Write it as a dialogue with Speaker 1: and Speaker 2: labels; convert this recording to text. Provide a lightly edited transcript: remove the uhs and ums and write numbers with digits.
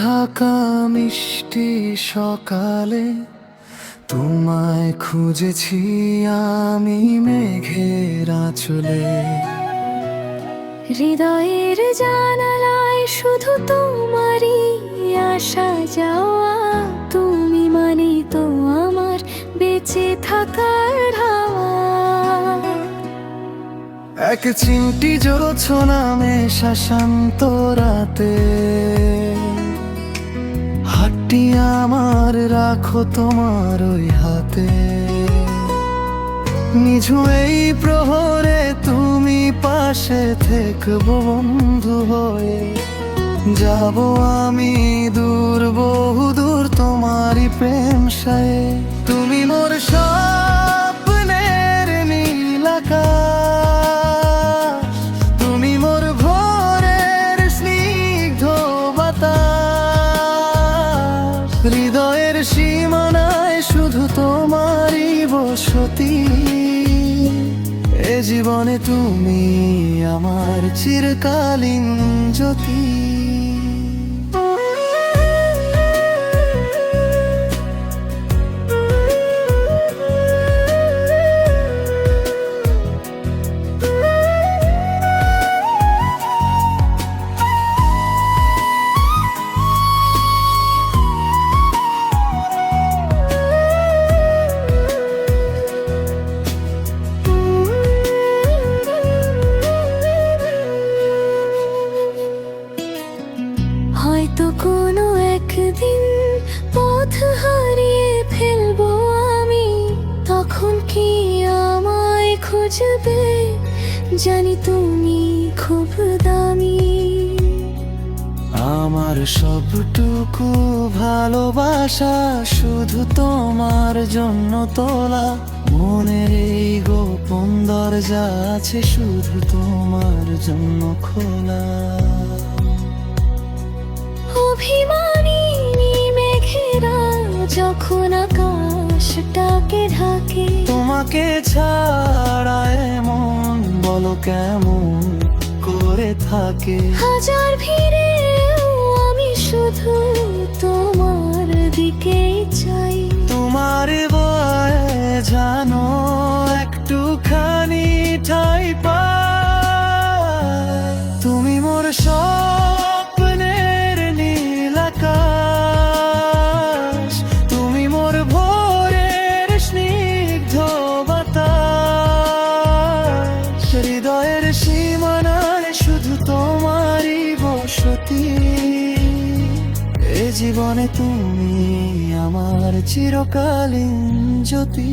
Speaker 1: ঢাকা মিষ্টি সকালে তোমায় খুঁজেছি আমি মেঘের আঁচলে।
Speaker 2: হৃদয়ের জানালায় শুধু তোমারই আসা যাওয়া, তুমি মানে তো আমার বেঁচে থাকার হাওয়া।
Speaker 1: এক চিমটি জোছনা মেশা শান্ত রাতে, হাতটি আমার রাখো তোমার ওই হাতে। নিঝু এই প্রহরে তুমি পাশে থেকবো বন্ধু হয়ে। যাব আমি দূর বহু দূর তোমারই প্রেম সায়ে। তুমি মোর স্বপ্নের নীল আকাশ, তুমি মোর ভোরের স্নিগ্ধ বাতাস। হৃদয়ের সীমানায় শুধু তোমারই বসতি, এ জীবনে তুমি আমার চিরকালীন জ্যোতি।
Speaker 2: হয়তো কোনো একদিন পথ হারিয়ে ফেলবো আমি, তখন কি আমায় খুঁজবে? জানি তুমি খুব দামি।
Speaker 1: আমার সবটুকু ভালোবাসা শুধু তোমার জন্য তোলা। মনের এই গোপন দরজা আছে শুধু তোমার জন্য খোলা।
Speaker 2: অভিমানিনী মেঘেরা যখন আকাশটাকে ঢাকে,
Speaker 1: তোমাকে ছাড়া মন বলো কেমন করে থাকে।
Speaker 2: হাজার ভিড়েও আমি শুধু তোমার দিকেই চাই।
Speaker 1: তোমার বয়ে জানো একটুখানি ঠাই পায়। তুমি মোর স্বপ্নের নীল আকাশ, তুমি মোর ভোরের স্নিগ্ধ বাতাস। হৃদয়ের সীমানায় শুধু তোমারই বসতি, এ জীবনে তুমি আমার চিরকালীন জ্যোতি।